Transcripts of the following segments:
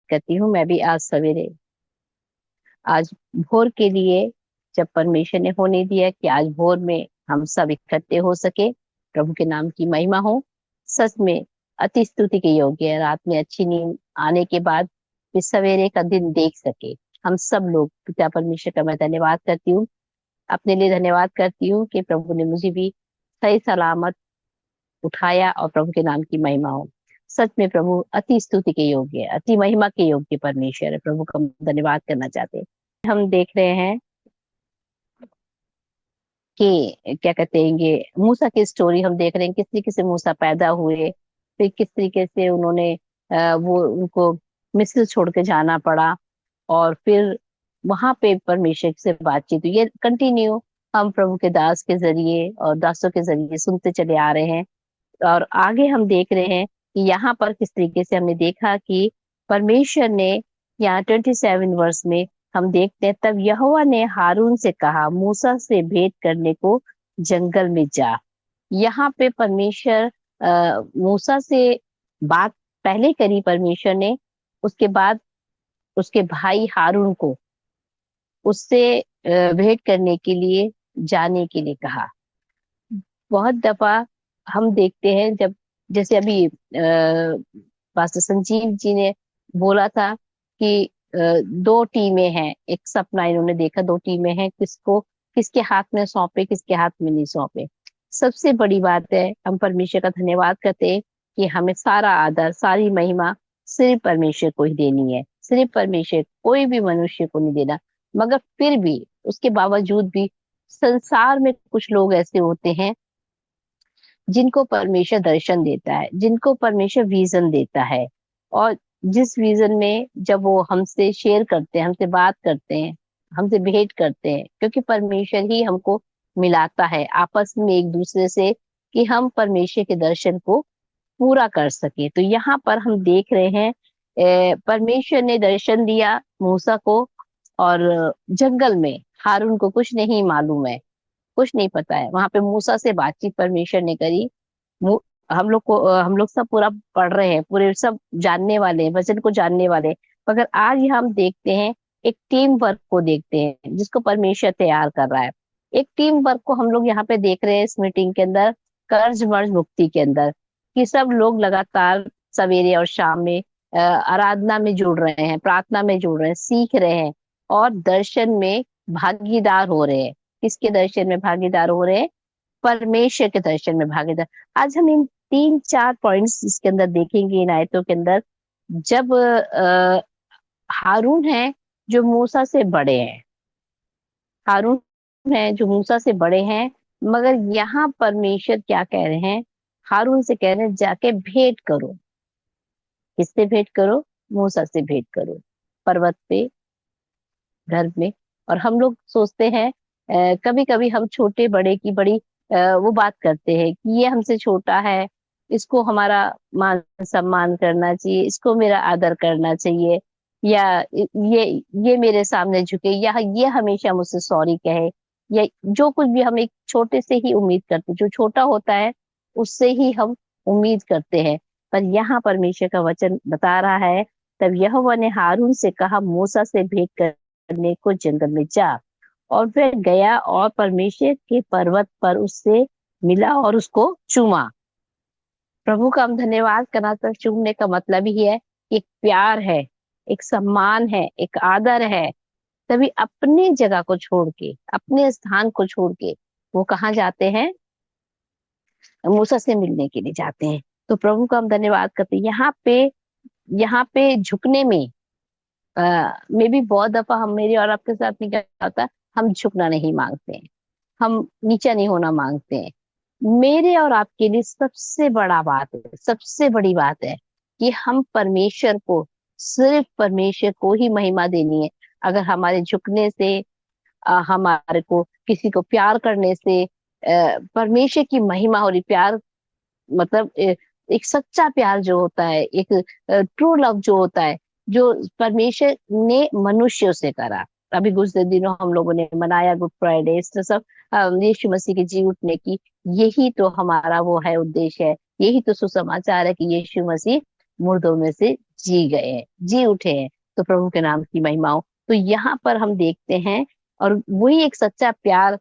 करती हूँ। मैं भी आज सवेरे, आज भोर के लिए, जब परमेश्वर ने होने दिया कि आज भोर में हम सब इकट्ठे हो सके, प्रभु के नाम की महिमा हो। सच में अति स्तुति के योग्य है। रात में अच्छी नींद आने के बाद फिर सवेरे का दिन देख सके हम सब लोग। पिता परमेश्वर का मैं धन्यवाद करती हूँ, अपने लिए धन्यवाद करती हूँ कि प्रभु ने मुझे भी सही सलामत उठाया, और प्रभु के नाम की महिमा हो। सच में प्रभु अति स्तुति के योग्य है, अति महिमा के योग्य परमेश्वर है। प्रभु का हम धन्यवाद करना चाहते हैं। हम देख रहे हैं कि क्या कहते हैं, ये मूसा की स्टोरी हम देख रहे हैं, किस तरीके से मूसा पैदा हुए, फिर किस तरीके से उन्होंने वो उनको मिस्र छोड़ के जाना पड़ा, और फिर वहां पे परमेश्वर से बातचीत हुई। ये कंटिन्यू हम प्रभु के दास के जरिए और दासों के जरिए सुनते चले आ रहे हैं। और आगे हम देख रहे हैं कि यहाँ पर किस तरीके से हमने देखा कि परमेश्वर ने यहाँ 27 वर्ष में हम देखते हैं, तब यहोवा ने हारून से कहा, मूसा से भेंट करने को जंगल में जा। यहाँ पे परमेश्वर मूसा से बात पहले करी परमेश्वर ने, उसके बाद उसके भाई हारून को उससे भेंट करने के लिए जाने के लिए कहा। बहुत दफा हम देखते हैं, जब जैसे अभी पास्टर संजीव जी ने बोला था कि दो टीमें हैं, एक सपना इन्होंने देखा, दो टीमें हैं, किसको किसके हाथ में सौंपे, किसके हाथ में नहीं सौंपे। सबसे बड़ी बात है, हम परमेश्वर का धन्यवाद करते हैं कि हमें सारा आदर, सारी महिमा सिर्फ परमेश्वर को ही देनी है, सिर्फ परमेश्वर, कोई भी मनुष्य को नहीं देना। मगर फिर भी, उसके बावजूद भी संसार में कुछ लोग ऐसे होते हैं जिनको परमेश्वर दर्शन देता है, जिनको परमेश्वर विजन देता है, और जिस विजन में जब वो हमसे शेयर करते हैं, हमसे बात करते हैं, हमसे भेंट करते हैं, क्योंकि परमेश्वर ही हमको मिलाता है आपस में एक दूसरे से, कि हम परमेश्वर के दर्शन को पूरा कर सके। तो यहाँ पर हम देख रहे हैं परमेश्वर ने दर्शन दिया मूसा को, और जंगल में हारून को कुछ नहीं मालूम है, कुछ नहीं पता है। वहां पे मूसा से बातचीत परमेश्वर ने करी। मु- हम लोग को हम लोग सब पूरा पढ़ रहे हैं, पूरे सब जानने वाले हैं, वचन को जानने वाले हैं। मगर आज यहाँ हम देखते हैं, एक टीम वर्क को देखते हैं जिसको परमेश्वर तैयार कर रहा है। एक टीम वर्क को हम लोग यहाँ पे देख रहे हैं इस मीटिंग के अंदर, कर्ज मर्ज मुक्ति के अंदर, कि सब लोग लगातार सवेरे और शाम में आराधना में जुड़ रहे हैं, प्रार्थना में जुड़ रहे हैं, सीख रहे हैं, और दर्शन में भागीदार हो रहे हैं। किसके दर्शन में भागीदार हो रहे हैं? परमेश्वर के दर्शन में भागीदार। आज हम इन 3-4 पॉइंट्स इसके अंदर देखेंगे, इन आयतों के अंदर। जब हारून है जो मूसा से बड़े हैं, हारून है जो मूसा से बड़े हैं, मगर यहाँ परमेश्वर क्या कह रहे हैं? हारून से कह रहे हैं जाके भेंट करो। किससे भेंट करो? मूसा से भेंट करो, पर्वत पे, घर में। और हम लोग सोचते हैं, कभी कभी हम छोटे बड़े की बड़ी वो बात करते हैं कि ये हमसे छोटा है, इसको हमारा मान सम्मान करना चाहिए, इसको मेरा आदर करना चाहिए, या ये ये मेरे सामने झुके, या ये हमेशा मुझसे सॉरी कहे, या जो कुछ भी हम एक छोटे से ही उम्मीद करते हैं, जो छोटा होता है उससे ही हम उम्मीद करते हैं। पर यहाँ परमेश्वर का वचन बता रहा है, तब यहोवा ने हारून से कहा, मूसा से भेंट करने को जंगल में जा। और फिर गया और परमेश्वर के पर्वत पर उससे मिला और उसको चूमा। प्रभु का हम धन्यवाद करना, तो चूमने का मतलब ही है एक प्यार है, एक सम्मान है, एक आदर है। तभी अपने जगह को छोड़ के, अपने स्थान को छोड़ के वो कहाँ जाते हैं? मूसा से मिलने के लिए जाते हैं। तो प्रभु का हम धन्यवाद करते हैं। यहाँ पे झुकने में मे भी बहुत दफा हम, मेरे और आपके साथ में क्या होता है, हम झुकना नहीं मांगते हैं, हम नीचा नहीं होना मांगते हैं। मेरे और आपके लिए सबसे बड़ा बात है, सबसे बड़ी बात है कि हम परमेश्वर को, सिर्फ परमेश्वर को ही महिमा देनी है। अगर हमारे झुकने से, हमारे को किसी को प्यार करने से परमेश्वर की महिमा हो रही, प्यार मतलब एक सच्चा प्यार जो होता है, एक ट्रू लव जो होता है, जो परमेश्वर ने मनुष्यों से करा। अभी गुजरे दिनों हम लोगों ने मनाया गुड फ्राइडे, इस तरह सब यीशु मसीह के जी उठने की। यही तो हमारा वो है, उद्देश्य है, यही तो सुसमाचार है कि यीशु मसीह मुर्दों में से जी गए हैं, जी उठे हैं। तो प्रभु के नाम की महिमा हो। तो यहाँ पर हम देखते हैं, और वही एक सच्चा प्यार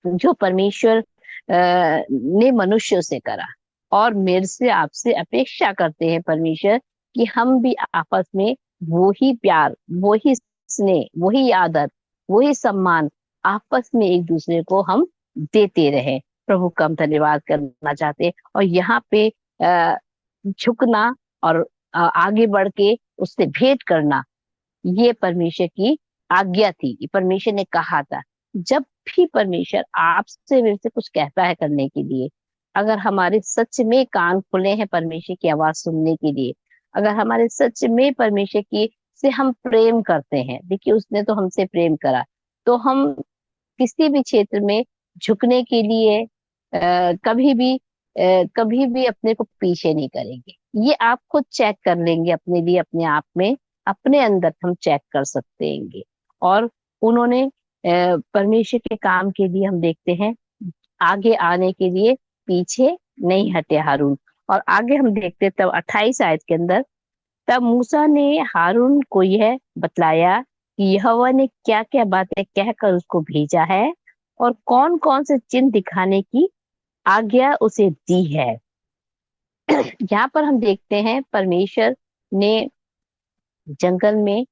जो परमेश्वर ने मनुष्य से करा, और मेरे से आपसे अपेक्षा करते हैं परमेश्वर कि हम भी आपस में वही प्यार, वही स्नेह, वही आदर, वही सम्मान आपस में एक दूसरे को हम देते रहे। प्रभु का हम धन्यवाद करना चाहते हैं। और यहाँ पे झुकना और आगे बढ़ के उससे भेंट करना, ये परमेश्वर की आज्ञा थी, ये परमेश्वर ने कहा था। जब भी परमेश्वर आपसे मेरे से कुछ कहता है करने के लिए, अगर हमारे सच में कान खुले हैं परमेश्वर की आवाज सुनने के लिए, अगर हमारे सच में परमेश्वर की से हम प्रेम करते हैं, देखिए उसने तो हमसे प्रेम करा, तो हम किसी भी क्षेत्र में झुकने के लिए कभी भी अपने को पीछे नहीं करेंगे। ये आप खुद चेक कर लेंगे अपने लिए, अपने आप में, अपने अंदर हम चेक कर सकते हैं। और उन्होंने परमेश्वर के काम के लिए हम देखते हैं आगे आने के लिए पीछे नहीं हटे हारून। और आगे हम देखते हैं तब 28 आयत के अंदर, तब मूसा ने हारून को यह बतलाया कि यहोवा ने क्या क्या बातें कहकर उसको भेजा है और कौन कौन से चिन्ह दिखाने की आज्ञा उसे दी है। यहाँ पर हम देखते हैं परमेश्वर ने जंगल में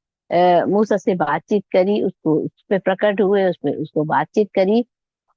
मूसा से बातचीत करी, उसको उस पे प्रकट हुए, उसमें उसको बातचीत करी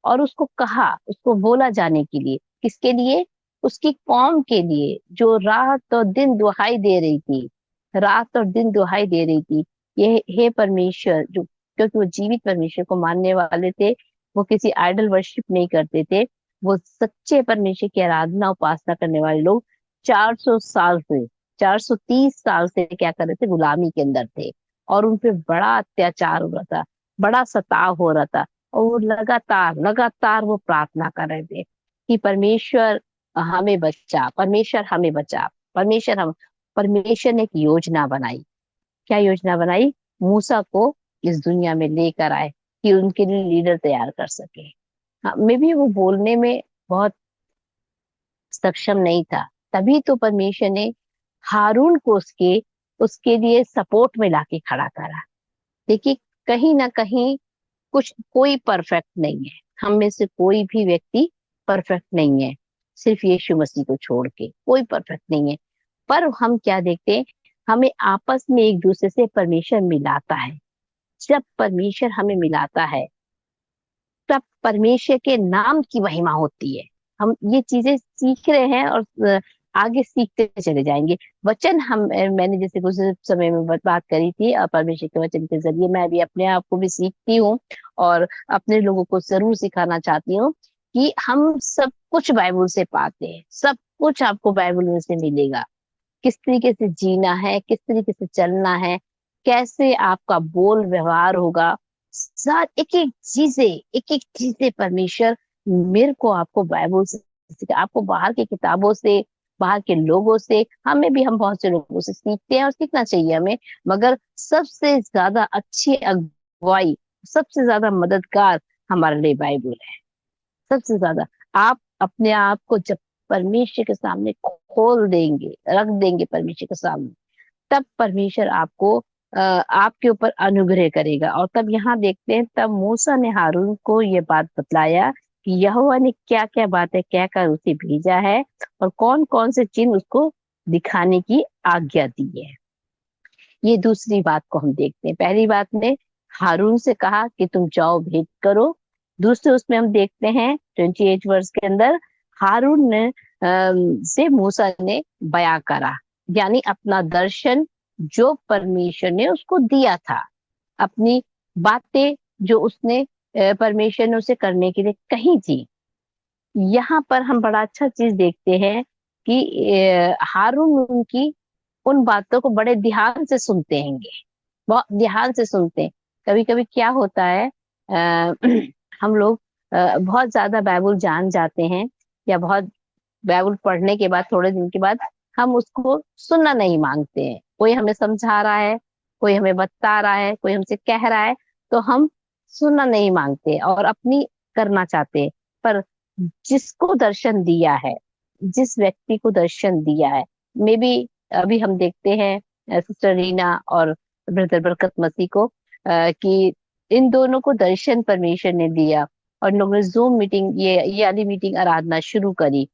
और उसको कहा, उसको बोला जाने के लिए, किसके लिए? उसकी कौम के लिए, जो रात और दिन दुहाई दे रही थी, रात और दिन दुहाई दे रही थी। ये हे परमेश्वर, जो क्योंकि वो जीवित परमेश्वर को मानने वाले थे, वो किसी आइडल वर्शिप नहीं करते थे, वो सच्चे परमेश्वर की आराधना उपासना करने वाले लोग 400 साल से 430 साल से क्या कर रहे थे? गुलामी के अंदर थे, और उन पे बड़ा अत्याचार हो रहा था, बड़ा सताव हो रहा था। और वो लगातार लगातार वो प्रार्थना कर रहे थे कि परमेश्वर हमें बचा, परमेश्वर हमें बचा, परमेश्वर ने एक योजना बनाई। क्या योजना बनाई? मूसा को इस दुनिया में लेकर आए कि उनके लिए लीडर तैयार कर सके। हाँ, मे भी वो बोलने में बहुत सक्षम नहीं था, तभी तो परमेश्वर ने हारून को उसके उसके लिए सपोर्ट में लाके खड़ा करा। देखिए, कहीं ना कहीं कुछ कोई परफेक्ट नहीं है, हम में से कोई भी व्यक्ति परफेक्ट नहीं है, सिर्फ यीशु मसीह को छोड़ के कोई परफेक्ट नहीं है। पर हम क्या देखते हैं, हमें आपस में एक दूसरे से परमेश्वर मिलाता है। जब परमेश्वर हमें मिलाता है, तब परमेश्वर के नाम की महिमा होती है। हम ये चीजें सीख रहे हैं और आगे सीखते चले जाएंगे। वचन हम मैंने जैसे कुछ समय में बात करी थी, परमेश्वर के वचन के जरिए मैं भी अपने आप को भी सीखती हूँ और अपने लोगों को जरूर सिखाना चाहती हूँ कि हम सब कुछ बाइबल से पाते हैं, सब कुछ आपको बाइबल में से मिलेगा। किस तरीके से जीना है, किस तरीके से चलना है, कैसे आपका बोल व्यवहार होगा, सार एक एक चीजें परमेश्वर मेरे को आपको बाइबल से आपको बाहर की किताबों से, बाहर के लोगों से, हमें भी हम बहुत से लोगों से सीखते हैं और सीखना चाहिए हमें, मगर सबसे ज्यादा अच्छी अगुवाई, सबसे ज्यादा मददगार हमारे लिए बाइबल है। सबसे ज्यादा आप अपने आप को जब परमेश्वर के सामने खोल देंगे, रख देंगे परमेश्वर के सामने, तब परमेश्वर आपको आपके ऊपर अनुग्रह करेगा। और तब यहाँ देखते हैं, तब मूसा ने हारून को ये बात बतलाया कि यहोवा ने क्या क्या बातें कहकर उसे भेजा है और कौन कौन से चिन्ह उसको दिखाने की आज्ञा दी है। ये दूसरी बात को हम देखते हैं। पहली बात में हारून से कहा कि तुम जाओ भेंट करो। दूसरे उसमें हम देखते हैं 28 वर्ष के अंदर, हारून ने से मूसा ने बयां करा, यानी अपना दर्शन जो परमेश्वर ने उसको दिया था, अपनी बातें जो उसने परमेश्वर ने उसे करने के लिए कही थी। यहाँ पर हम बड़ा अच्छा चीज देखते हैं कि हारून उनकी उन बातों को बड़े ध्यान से सुनते हैंगे, बहुत ध्यान से सुनते हैं। कभी कभी क्या होता है, आ, हम लोग बहुत ज्यादा बाइबल जान जाते हैं, या बहुत बाइबल पढ़ने के बाद थोड़े दिन के बाद हम उसको सुनना नहीं मांगते हैं। कोई हमें समझा रहा है, कोई हमें बता रहा है, कोई हमसे कह रहा है, तो हम सुनना नहीं मांगते और अपनी करना चाहते हैं। पर जिसको दर्शन दिया है, जिस व्यक्ति को दर्शन दिया है, मे बी अभी हम देखते हैं सिस्टर रीना और ब्रदर बरकत मसीह को, कि इन दोनों को दर्शन परमेश्वर ने दिया, और इन लोगों ने जूम मीटिंग, ये वाली मीटिंग आराधना शुरू करी।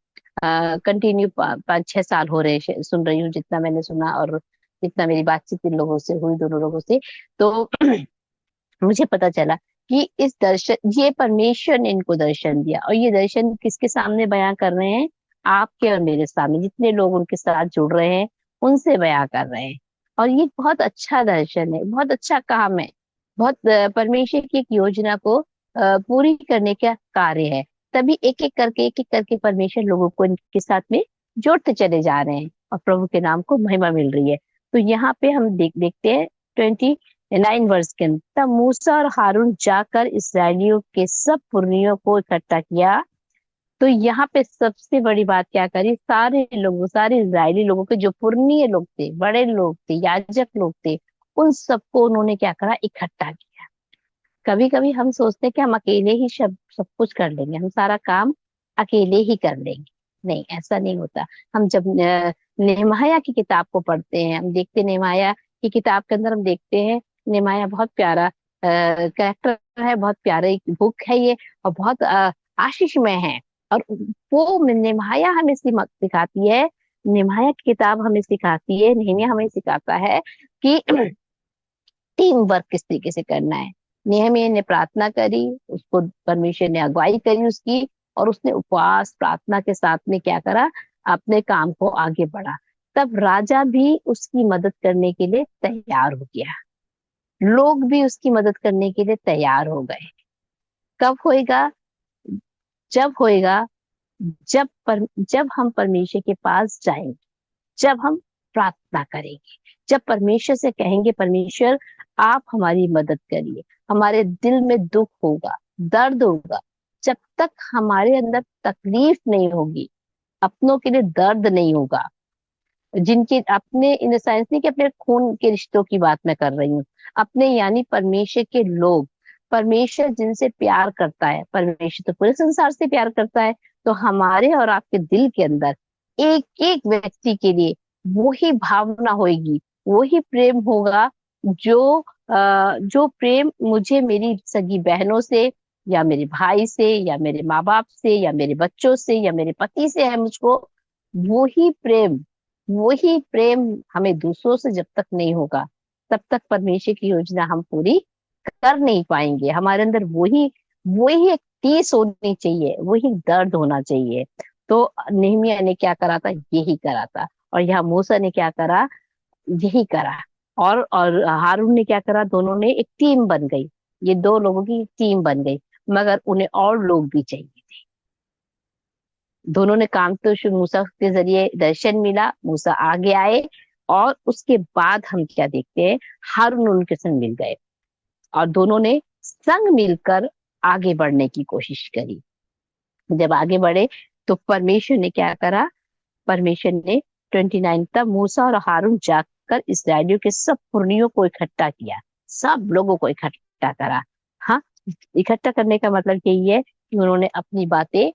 कंटिन्यू 5-6 साल हो रहे हैं, सुन रही हूँ जितना मैंने सुना, और जितना मेरी बातचीत इन लोगों से हुई, दोनों लोगों से। तो मुझे पता चला कि इस दर्शन, ये परमेश्वर ने इनको दर्शन दिया, और ये दर्शन किसके सामने बयां कर रहे हैं? आपके और मेरे सामने, जितने लोग उनके साथ जुड़ रहे हैं उनसे बयां कर रहे हैं। और ये बहुत अच्छा दर्शन है, बहुत अच्छा काम है, बहुत परमेश्वर की एक योजना को पूरी करने का कार्य है। तभी एक एक करके परमेश्वर लोगों को इनके साथ में जोड़ते चले जा रहे हैं, और प्रभु के नाम को महिमा मिल रही है। तो यहाँ पे हम देखते हैं 29 वर्ष के अंदर, तब मूसा और हारून जाकर इसराइलियों के सब पुरनियों को इकट्ठा किया। तो यहाँ पे सबसे बड़ी बात क्या करी, सारे लोगों, सारे इजरायली लोगों के जो पुरनिये लोग थे, बड़े लोग थे, याजक लोग थे, उन सबको उन्होंने क्या करा, इकट्ठा किया। कभी कभी हम सोचते हैं कि हम अकेले ही सब सब कुछ कर लेंगे, हम सारा काम अकेले ही कर लेंगे। नहीं, ऐसा नहीं होता। हम जब नेहमाया की किताब को पढ़ते हैं, हम देखते हैं नेहमाया की किताब के अंदर हम देखते हैं, नेहमाया बहुत प्यारा कैरेक्टर है, बहुत प्यारी बुक है ये, और बहुत आशीषमय है। और वो नेहमाया हमें सिखाती है, नेहमाया की किताब हमें सिखाती है, नेहमिया हमें सिखाता है कि टीम वर्क किस तरीके से करना है। नेहमिया ने प्रार्थना करी, उसको परमेश्वर ने अगुवाई करी उसकी, और उसने उपवास प्रार्थना के साथ में क्या करा, अपने काम को आगे बढ़ा। तब राजा भी उसकी मदद करने के लिए तैयार हो गया, लोग भी उसकी मदद करने के लिए तैयार हो गए। कब होएगा? जब होएगा, जब हम परमेश्वर के पास जाएंगे, जब हम प्रार्थना करेंगे, जब परमेश्वर से कहेंगे, परमेश्वर आप हमारी मदद करिए। हमारे दिल में दुख होगा, दर्द होगा, जब तक हमारे अंदर तकलीफ नहीं होगी, अपनों के लिए दर्द नहीं होगा, जिनके अपने, इन सेंस नहीं कि अपने खून के रिश्तों की बात मैं कर रही हूँ, अपने यानी परमेश्वर के लोग, परमेश्वर जिनसे प्यार करता है, परमेश्वर तो पूरे संसार से प्यार करता है, तो हमारे और आपके दिल के अंदर एक एक व्यक्ति के लिए वही भावना होगी, वही प्रेम होगा, जो प्रेम मुझे मेरी सगी बहनों से, या मेरे भाई से, या मेरे माँ बाप से, या मेरे बच्चों से, या मेरे पति से है मुझको, वही प्रेम, वही प्रेम हमें दूसरों से जब तक नहीं होगा, तब तक परमेश्वर की योजना हम पूरी कर नहीं पाएंगे। हमारे अंदर वही वही एक टीस होनी चाहिए, वही दर्द होना चाहिए। तो नेहमिया ने क्या करा था, यही करा था। और यहाँ मूसा ने क्या करा, यही करा। और हारून ने क्या करा, दोनों ने एक टीम बन गई, ये दो लोगों की टीम बन गई। मगर उन्हें और लोग भी चाहिए। दोनों ने काम तो मूसा के जरिए दर्शन मिला, मूसा आगे आए, और उसके बाद हम क्या देखते हैं, हारून उनके संग मिल गए, और दोनों ने संग मिलकर आगे बढ़ने की कोशिश करी। जब आगे बढ़े तो परमेश्वर ने क्या करा, परमेश्वर ने 29, तब मूसा और हारून जाकर इसराइलियों के सब पुरनियों को इकट्ठा किया, सब लोगों को इकट्ठा करा। हाँ, इकट्ठा करने का मतलब यही है कि उन्होंने अपनी बातें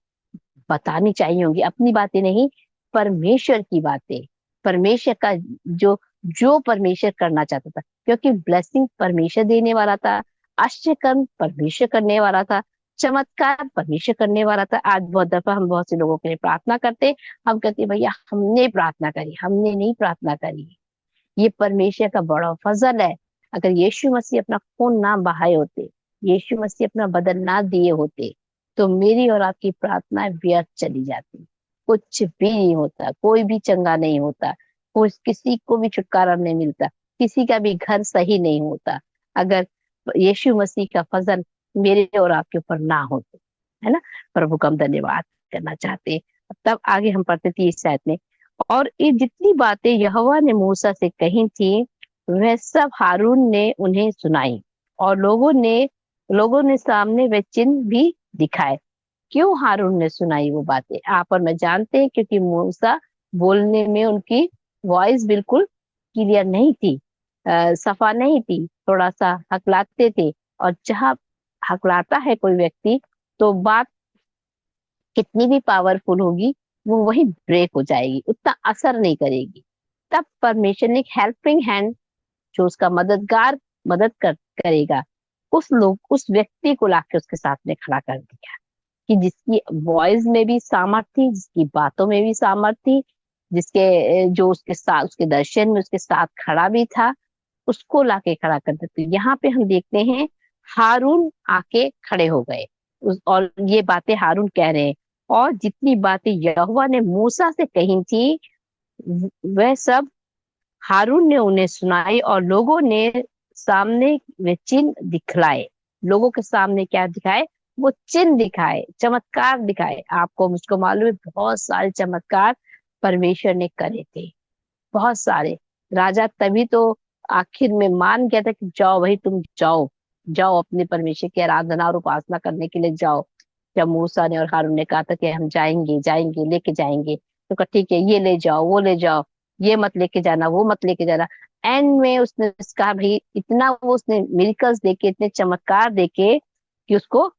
बतानी चाहिए होंगी, अपनी बातें नहीं, परमेश्वर की बातें, परमेश्वर का जो जो परमेश्वर करना चाहता था, क्योंकि ब्लेसिंग परमेश्वर देने वाला था, आश्चर्य कर्म परमेश्वर करने वाला था, चमत्कार परमेश्वर करने वाला था। आज बहुत दफा हम बहुत से लोगों के लिए प्रार्थना करते, हम कहते भैया हमने प्रार्थना करी, हमने नहीं प्रार्थना करी। ये परमेश्वर का बड़ा फजल है। अगर यीशु मसीह अपना खून ना बहाए होते, यीशु मसीह अपना बदन ना दिए होते, तो मेरी और आपकी प्रार्थना व्यर्थ चली जाती, कुछ भी नहीं होता, कोई भी चंगा नहीं होता, कोई किसी को भी छुटकारा नहीं मिलता, किसी का भी घर सही नहीं होता, अगर यीशु मसीह का फजल मेरे और आपके ऊपर ना हो तो, है ना। प्रभु का हम धन्यवाद करना चाहते हैं। तब आगे हम पढ़ते 30 आयत में, और ये जितनी बातें यहोवा ने मूसा से कही थी, वह सब हारून ने उन्हें सुनाई, और लोगों ने सामने वे चिन्ह भी दिखाए। क्यों हारून ने सुनाई वो बातें, आप और मैं जानते हैं, क्योंकि मूसा बोलने में उनकी वॉइस बिल्कुल क्लियर नहीं थी, सफा नहीं थी, थोड़ा सा हकलाते थे। और जहाँ हकलाता है कोई व्यक्ति, तो बात कितनी भी पावरफुल होगी, वो वही ब्रेक हो जाएगी, उतना असर नहीं करेगी। तब परमेश्वर ने एक हेल्पिंग हैंड, जो उसका मददगार मदद करेगा, उस व्यक्ति को लाके उसके साथ में खड़ा कर दिया, कि जिसकी वॉइस में भी सामर्थ थी, जिसकी बातों में भी सामर्थ थी, जो उसके साथ, उसके दर्शन में उसके साथ खड़ा भी था, उसको लाके खड़ा कर देते। यहाँ पे हम देखते हैं हारून आके खड़े हो गए, और ये बातें हारून कह रहे हैं, और जितनी बातें यहोवा ने मूसा से कही थी वह सब हारून ने उन्हें सुनाई, और लोगों ने सामने वे चिन्ह दिखलाए। लोगों के सामने क्या दिखाए? वो चिन्ह दिखाए, चमत्कार दिखाए। आपको मुझको मालूम है बहुत सारे चमत्कार परमेश्वर ने करे थे, बहुत सारे। राजा तभी तो आखिर में मान गया था कि जाओ भाई, तुम जाओ, जाओ अपने परमेश्वर की आराधना और उपासना करने के लिए जाओ। जब मूसा ने और हारून ने कहा था कि हम जाएंगे जाएंगे लेके जाएंगे, तो कहा ठीक है, ये ले जाओ वो ले जाओ, ये मत लेके जाना वो मत लेके जाना। एंड में उसने कहा भाई, इतना वो उसने मिरेकल्स देके, इतने चमत्कार देके, कि उसको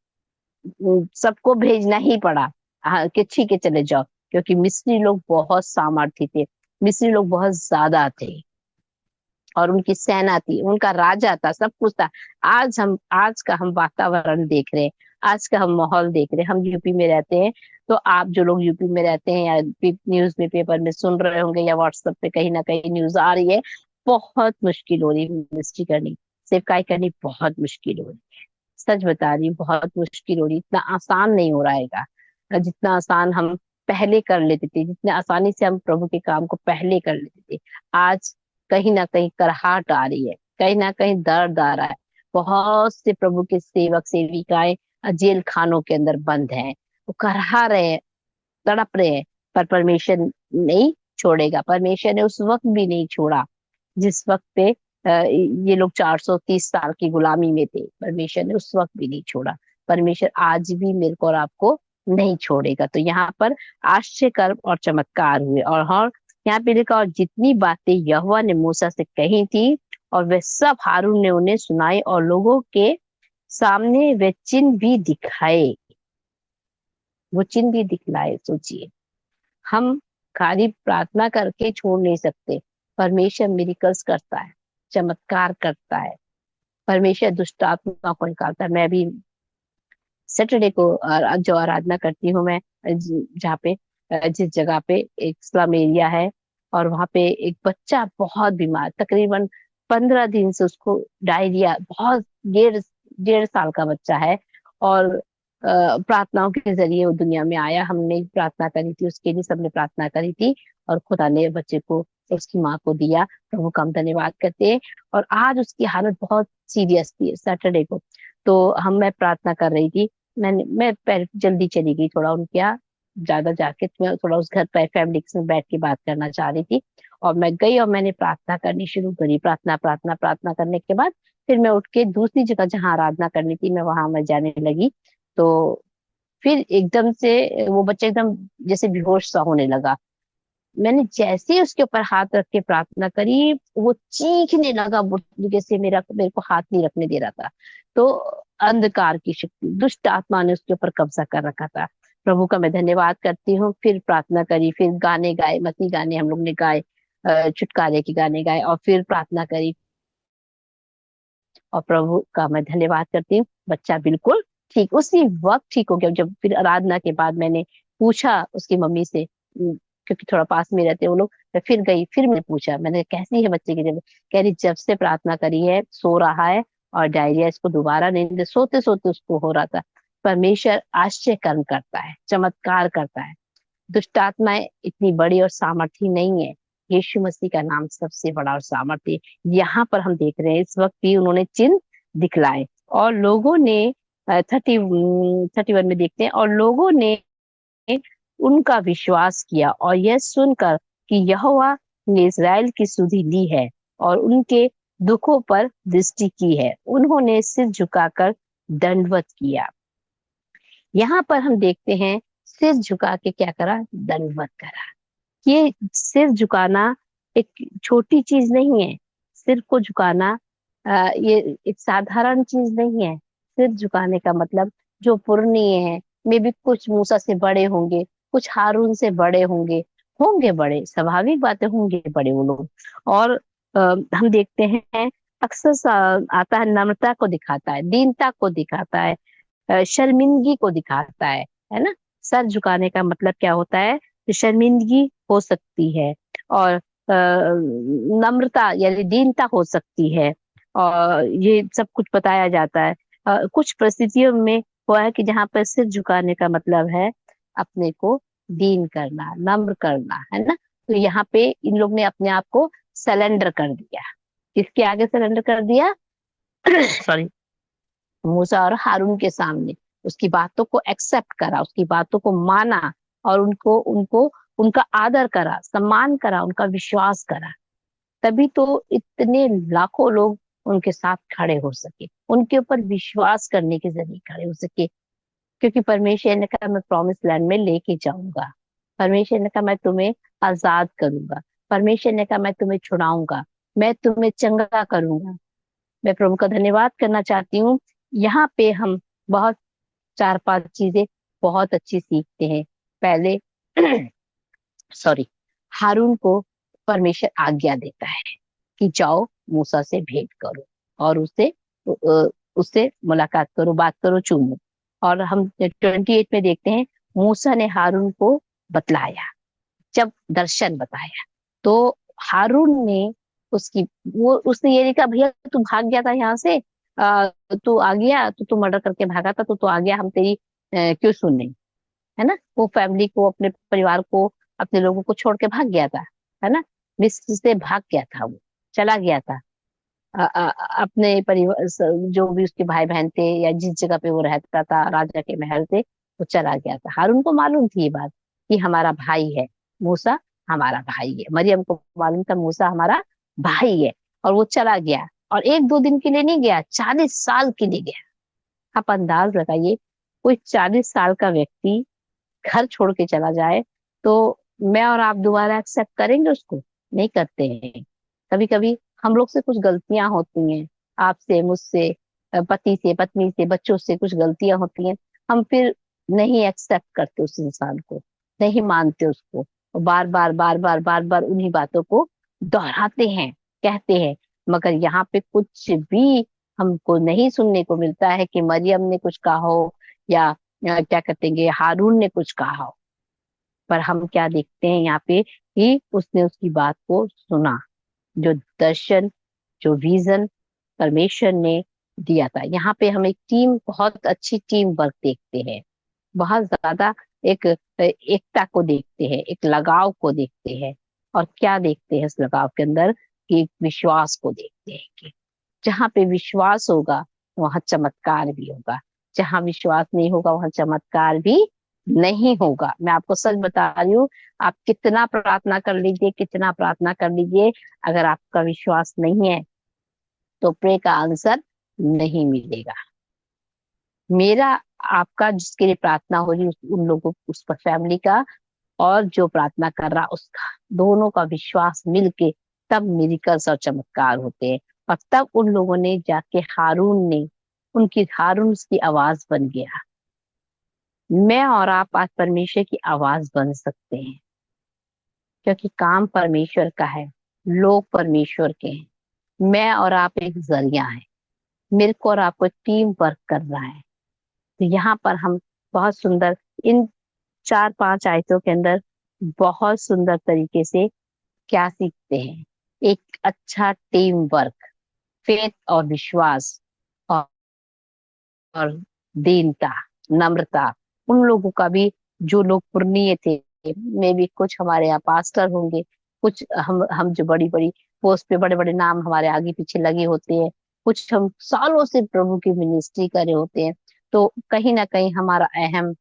सबको भेजना ही पड़ा। हाँ, कि ठीक है चले जाओ, क्योंकि मिस्री लोग बहुत सामर्थी थे, मिस्री लोग बहुत ज्यादा थे, और उनकी सेना थी, उनका राजा था, सब कुछ था। आज का हम वातावरण देख रहे हैं, आज का हम माहौल देख रहे हैं। हम यूपी में रहते हैं, तो आप जो लोग यूपी में रहते हैं, या न्यूज में पेपर में सुन रहे होंगे, या व्हाट्सएप पे कहीं ना कहीं न्यूज आ रही है, बहुत मुश्किल हो रही है मिनिस्ट्री करनी, सेवकाई करनी बहुत मुश्किल हो रही है। सच बता रही हूँ, बहुत मुश्किल हो रही है, इतना आसान नहीं हो रहेगा जितना आसान हम पहले कर लेते थे, जितने आसानी से हम प्रभु के काम को पहले कर लेते थे। आज कहीं ना कहीं कराहट आ रही है, कहीं ना कहीं दर्द आ रहा है। बहुत से प्रभु के सेवक सेविकाएं जेल खानों के अंदर बंद हैं, वो कराह रहे हैं, तड़प रहे हैं, पर परमेश्वर नहीं छोड़ेगा। परमेश्वर ने उस वक्त भी नहीं छोड़ा जिस वक्त पे ये लोग 430 साल की गुलामी में थे। परमेश्वर ने उस वक्त भी नहीं छोड़ा। परमेश्वर आज भी मेरे को और आपको नहीं छोड़ेगा। तो यहाँ पर आश्चर्य कर्म और चमत्कार हुए, और हाँ, यहाँ पे लिखा, और जितनी बातें यहोवा ने मूसा से कही थी और वे सब हारून ने उन्हें सुनाई, और लोगों के सामने वे चिन्ह भी दिखाए। वो चिन्ह भी दिखलाए। सोचिए, हम खाली प्रार्थना करके छोड़ नहीं सकते। परमेश्वर मिरेकल्स करता है, चमत्कार करता है। परमेश्वर दुष्ट आत्मा को निकालता है। मैं भी सैटरडे को जो आराधना करती हूँ मैं, जहाँ पे जिस जगह पे एक स्लम एरिया है, और वहां पे एक बच्चा बहुत बीमार, तकरीबन 15 दिन से उसको डायरिया, बहुत 1.5 साल का बच्चा है, और प्रार्थनाओं के जरिए वो दुनिया में आया। हमने प्रार्थना करी थी उसके लिए, सबने प्रार्थना करी थी, और खुदा ने बच्चे को उसकी माँ को दिया। प्रभु का हम धन्यवाद करते हैं। और आज उसकी हालत बहुत सीरियस थी सैटरडे को, तो मैं प्रार्थना कर रही थी। मैं पहले जल्दी चली गई थोड़ा उनके यहाँ, ज्यादा जाके, तो मैं थोड़ा उस घर पर फैमिली के साथ बैठ के बात करना चाह रही थी। और मैं गई और मैंने प्रार्थना करनी शुरू करी। प्रार्थना प्रार्थना प्रार्थना करने के बाद फिर मैं उठ के दूसरी जगह जहाँ आराधना करनी थी, मैं जाने लगी। तो फिर एकदम से वो बच्चा एकदम जैसे बेहोश सा होने लगा। मैंने जैसे ही उसके ऊपर हाथ रख के प्रार्थना करी, वो चीखने लगा बुढ़के से, मेरे को हाथ नहीं रखने दे रहा था। तो अंधकार की शक्ति, दुष्ट आत्मा ने उसके ऊपर कब्जा कर रखा था। प्रभु का मैं धन्यवाद करती हूँ। फिर प्रार्थना करी, फिर गाने गाए, मसीह गाने हम लोग ने गाए, छुटकारे के गाने गाए, और फिर प्रार्थना करी। और प्रभु का मैं धन्यवाद करती हूँ, बच्चा बिल्कुल ठीक उसी वक्त ठीक हो गया। जब फिर आराधना के बाद मैंने पूछा उसकी मम्मी से, क्योंकि थोड़ा पास में रहते हैं वो लोग, मैं फिर गई, फिर मैंने पूछा, मैंने कैसी है बच्चे की? जब कह रही जब से प्रार्थना करी है सो रहा है, और डायरिया इसको दोबारा नहीं दे, सोते सोते उसको हो रहा था। परमेश्वर आश्चर्य कर्म करता है, चमत्कार करता है। दुष्ट आत्माएं इतनी बड़ी और सामर्थी नहीं है, यीशु मसीह का नाम सबसे बड़ा और सामर्थी है। यहाँ पर हम देख रहे हैं इस वक्त भी उन्होंने चिन्ह दिखलाए, और लोगों ने 31 में देखते हैं, और लोगों ने उनका विश्वास किया, और यह सुनकर कि यहोवा ने इस्राएल की सुधि ली है और उनके दुखों पर दृष्टि की है, उन्होंने सिर झुकाकर दंडवत किया। यहाँ पर हम देखते हैं सिर झुका के क्या करा? दंडवत करा। ये सिर झुकाना एक छोटी चीज नहीं है। सिर को झुकाना ये एक साधारण चीज नहीं है। सिर झुकाने का मतलब, जो पुरनिये हैं, मे भी कुछ मूसा से बड़े होंगे, कुछ हारून से बड़े होंगे, होंगे बड़े, स्वाभाविक बातें, होंगे बड़े वो लोग। और अ, हम देखते हैं अक्सर आता है, नम्रता को दिखाता है, दीनता को दिखाता है, शर्मिंदगी को दिखाता है ना। सर झुकाने का मतलब क्या होता है? तो शर्मिंदगी हो सकती है, और नम्रता यानी दीनता हो सकती है, और ये सब कुछ बताया जाता है। कुछ परिस्थितियों में हुआ है कि जहाँ पर सिर झुकाने का मतलब है अपने को दीन करना, नम्र करना, है ना। तो यहाँ पे इन लोग ने अपने आप को सरेंडर कर दिया। किसके आगे सरेंडर कर दिया? सॉरी, मूसा और हारून के सामने उसकी बातों को एक्सेप्ट करा, उसकी बातों को माना, और उनको उनको उनका आदर करा, सम्मान करा, उनका विश्वास करा। तभी तो इतने लाखों लोग उनके साथ खड़े हो सके, उनके ऊपर विश्वास करने के जरिए खड़े हो सके। क्योंकि परमेश्वर ने कहा मैं प्रॉमिस लैंड में लेके जाऊंगा, परमेश्वर ने कहा मैं तुम्हें आजाद करूंगा, परमेश्वर ने कहा मैं तुम्हें छुड़ाऊंगा, मैं तुम्हें चंगा करूंगा। मैं प्रभु का धन्यवाद करना चाहती हूँ। यहाँ पे हम बहुत चार पांच चीजें बहुत अच्छी सीखते हैं। पहले सॉरी, हारून को परमेश्वर आज्ञा देता है कि जाओ मूसा से भेंट करो, और उससे मुलाकात करो, बात करो, चूमो। और हम 28 में देखते हैं मूसा ने हारून को बतलाया, जब दर्शन बताया तो हारून ने उसकी वो उसने ये नहीं कहा भैया तू भाग गया था यहाँ से, तू आ गया तो तू मर्डर करके भागा था, तो तू आ गया, हम तेरी क्यों सुने, है ना। वो फैमिली को, अपने परिवार को, अपने लोगों को छोड़ के भाग गया था, है ना। मिस्र से भाग गया था, वो चला गया था। अपने परिवार जो भी उसके भाई बहन थे या जिस जगह पे वो रहता था, राजा के महल से वो चला गया था। हारून को मालूम थी ये बात कि हमारा भाई है मूसा, हमारा भाई है। मरियम को मालूम था मूसा हमारा भाई है, और वो चला गया। और एक दो दिन के लिए नहीं गया, 40 साल के लिए गया। आप अंदाज लगाइए, कोई 40 साल का व्यक्ति घर छोड़ के चला जाए तो मैं और आप दोबारा एक्सेप्ट करेंगे उसको? नहीं करते हैं। कभी कभी हम लोग से कुछ गलतियां होती हैं, आपसे, मुझसे, पति से, पत्नी से, बच्चों से कुछ गलतियां होती हैं। हम फिर नहीं एक्सेप्ट करते उस इंसान को, नहीं मानते उसको, और बार बार बार बार बार बार उन्हीं बातों को दोहराते हैं, कहते हैं। मगर यहाँ पे कुछ भी हमको नहीं सुनने को मिलता है कि मरियम ने कुछ कहा हो, या क्या कहते हैं हारून ने कुछ कहा हो। पर हम क्या देखते हैं यहाँ पे कि उसने उसकी बात को सुना, जो दर्शन, जो विजन परमेश्वर ने दिया था। यहाँ पे हम एक टीम, बहुत अच्छी टीम वर्क देखते हैं, बहुत ज्यादा एक एकता को देखते हैं, एक लगाव को देखते हैं। और क्या देखते हैं इस लगाव के अंदर? कि एक विश्वास को देखते हैं कि जहाँ पे विश्वास होगा वहां चमत्कार भी होगा, जहाँ विश्वास नहीं होगा वहां चमत्कार भी नहीं होगा। मैं आपको सच बता रही हूँ, आप कितना प्रार्थना कर लीजिए, कितना प्रार्थना कर लीजिए, अगर आपका विश्वास नहीं है तो प्रे का आंसर नहीं मिलेगा। मेरा, आपका, जिसके लिए प्रार्थना हो रही उन लोगों, उस पर फैमिली का, और जो प्रार्थना कर रहा उसका, दोनों का विश्वास मिलके तब मिरेकल्स और चमत्कार होते हैं। और तब उन लोगों ने जाके हारून ने, उनकी, हारून उसकी आवाज बन गया। मैं और आप आज परमेश्वर की आवाज बन सकते हैं, क्योंकि काम परमेश्वर का है, लोग परमेश्वर के हैं। मैं और आप एक जरिया है, मेरे को और आपको टीम वर्क कर रहा है। तो यहाँ पर हम बहुत सुंदर, इन चार पांच आयतों के अंदर बहुत सुंदर तरीके से क्या सीखते हैं? एक अच्छा टीम वर्क, फेथ और विश्वास, और, और दीनता, नम्रता। उन लोगों का भी, जो लोग पुरनिये थे, में भी कुछ हमारे यहाँ पास्टर होंगे, कुछ हम जो बड़ी बड़ी पोस्ट पे, बड़े बड़े नाम हमारे आगे पीछे लगे होते हैं, कुछ हम सालों से प्रभु की मिनिस्ट्री करे होते हैं। तो कहीं ना कहीं हमारा अहम,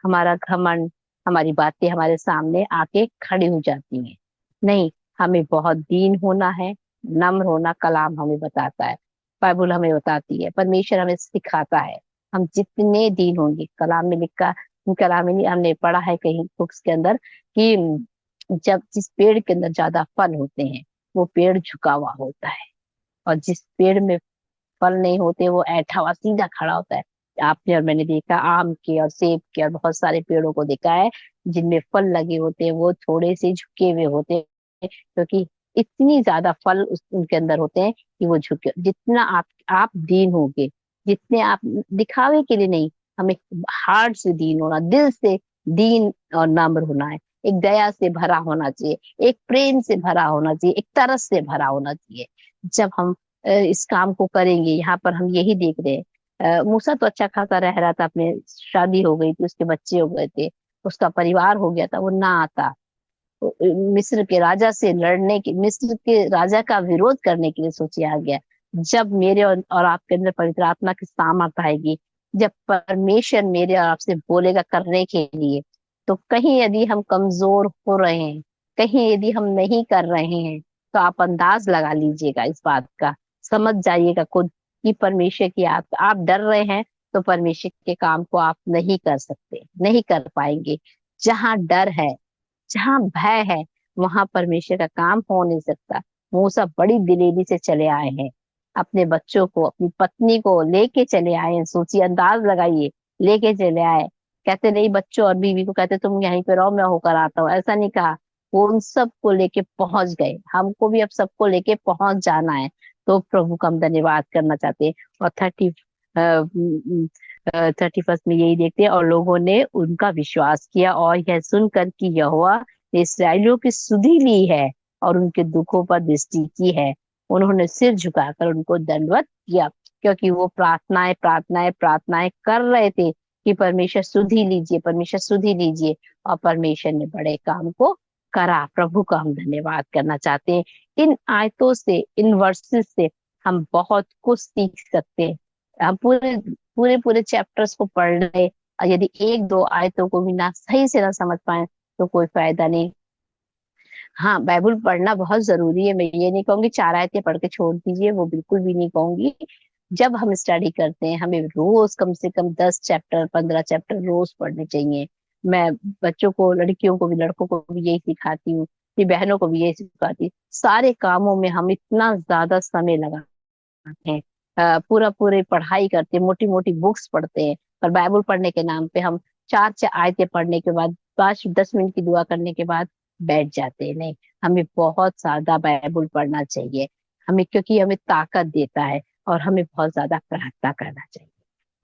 हमारा घमंड, हमारी बातें हमारे सामने आके खड़ी हो जाती हैं। नहीं, हमें बहुत दीन होना है, नम्र होना। कलाम हमें बताता है, बाइबल हमें बताती है, परमेश्वर हमें सिखाता है। हम जितने दीन होंगे, कलाम में लिखा, कलाम में हमने पढ़ा है कहीं बुक्स के अंदर कि जब जिस पेड़ के अंदर ज्यादा फल होते हैं वो पेड़ झुका हुआ होता है, और जिस पेड़ में फल नहीं होते वो ऐठा हुआ सीधा खड़ा होता है। आपने और मैंने देखा, आम के और सेब के और बहुत सारे पेड़ों को देखा है जिनमें फल लगे होते हैं वो थोड़े से झुके हुए होते हैं, क्योंकि इतनी ज्यादा फल उनके अंदर होते हैं कि वो झुके। जितना आप दीन होगे, जितने आप, दिखावे के लिए नहीं, हमें हार्ट से दीन होना, दिल से दीन और नम्र होना है। एक दया से भरा होना चाहिए, एक प्रेम से भरा होना चाहिए, एक तरस से भरा होना चाहिए। जब हम इस काम को करेंगे, यहाँ पर हम यही देख रहे हैं। मूसा तो अच्छा खासा रह रहा था, अपने शादी हो गई थी, उसके बच्चे हो गए थे, उसका परिवार हो गया था, वो ना आता तो मिस्र के राजा से लड़ने के, मिस्र के राजा का विरोध करने के लिए सोचे आ गया। जब मेरे और आपके अंदर पवित्र आत्मा की सामर्थ आएगी, जब परमेश्वर मेरे और आपसे बोलेगा करने के लिए, तो कहीं यदि हम कमजोर हो रहे हैं, कहीं यदि हम नहीं कर रहे हैं, तो आप अंदाज लगा लीजिएगा इस बात का, समझ जाइएगा खुद कि परमेश्वर की आप डर रहे हैं, तो परमेश्वर के काम को आप नहीं कर सकते, नहीं कर पाएंगे। जहां डर है, जहां भय है, वहां परमेश्वर का काम हो नहीं सकता। मूसा बड़ी दिलेरी से चले आए हैं, अपने बच्चों को, अपनी पत्नी को लेके चले आए हैं। सोचिए, अंदाज लगाइए, लेके चले आए। कहते नहीं बच्चों और बीवी को कहते तुम यहीं पे रहो, मैं होकर आता हूँ, ऐसा नहीं कहा। वो उन सबको लेके पहुंच गए। हमको भी अब सबको लेके पहुंच जाना है। तो प्रभु का हम धन्यवाद करना चाहते हैं। और 31 में यही देखते हैं, और लोगों ने उनका विश्वास किया और यह सुनकर कि यहोवा ने इसराइलियों की सुधि ली है और उनके दुखों पर दृष्टि की है, उन्होंने सिर झुकाकर उनको दंडवत किया। क्योंकि वो प्रार्थनाएं प्रार्थनाएं प्रार्थनाएं कर रहे थे कि परमेश्वर सुधि लीजिए, परमेश्वर सुधि लीजिए, और परमेश्वर ने बड़े काम को करा। प्रभु का हम धन्यवाद करना चाहते हैं। इन आयतों से, इन वर्सेस से हम बहुत कुछ सीख सकते हैं। हम पूरे पूरे पूरे चैप्टर्स को पढ़ रहे, और यदि एक दो आयतों को भी ना सही से ना समझ पाए, तो कोई फायदा नहीं। हाँ, बाइबल पढ़ना बहुत जरूरी है। मैं ये नहीं कहूंगी 4 आयतें पढ़ के छोड़ दीजिए, वो बिल्कुल भी नहीं कहूंगी। जब हम स्टडी करते हैं, हमें रोज कम से कम 10 चैप्टर, 15 चैप्टर रोज पढ़ने चाहिए। मैं बच्चों को, लड़कियों को भी, लड़कों को भी यही सिखाती हूँ, अपनी बहनों को भी यही सिखाती हूँ। सारे कामों में हम इतना ज्यादा समय लगाते हैं, पूरा पूरे पढ़ाई करते हैं, मोटी मोटी बुक्स पढ़ते हैं, पर बाइबल पढ़ने के नाम पे हम 4 आयतें पढ़ने के बाद, 5-10 मिनट की दुआ करने के बाद बैठ जाते हैं। नहीं, हमें बहुत ज्यादा बाइबल पढ़ना चाहिए, हमें, क्योंकि हमें ताकत देता है, और हमें बहुत ज्यादा प्रार्थना करना चाहिए।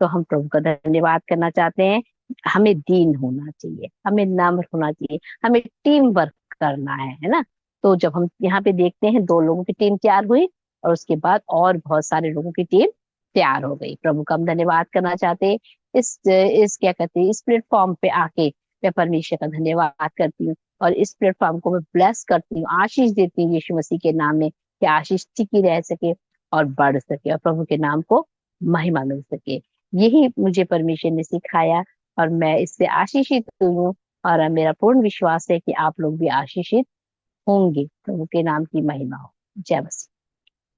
तो हम प्रभु का धन्यवाद करना चाहते हैं। हमें दीन होना चाहिए, हमें नम्र होना चाहिए, हमें टीम वर्क करना है ना। तो जब हम यहाँ पे देखते हैं, 2 लोगों की टीम तैयार हुई, और उसके बाद और बहुत सारे लोगों की टीम तैयार हो गई। प्रभु का हम धन्यवाद करना चाहते हैं। इस क्या कहते हैं, इस प्लेटफॉर्म पे आके मैं परमेश्वर का धन्यवाद करती हूँ, और इस प्लेटफॉर्म को मैं ब्लेस करती हूँ, आशीष देती हूँ यीशु मसीह के नाम में, कि आशीष टिकी रह सके और बढ़ सके, और प्रभु के नाम को महिमा मिल सके। यही मुझे परमेश्वर ने सिखाया, और मैं इससे आशीषित हुई हूँ। और मेरा पूर्ण विश्वास है कि आप लोग भी आशीषित होंगे। प्रभु के नाम की महिमा हो। जय मसीह।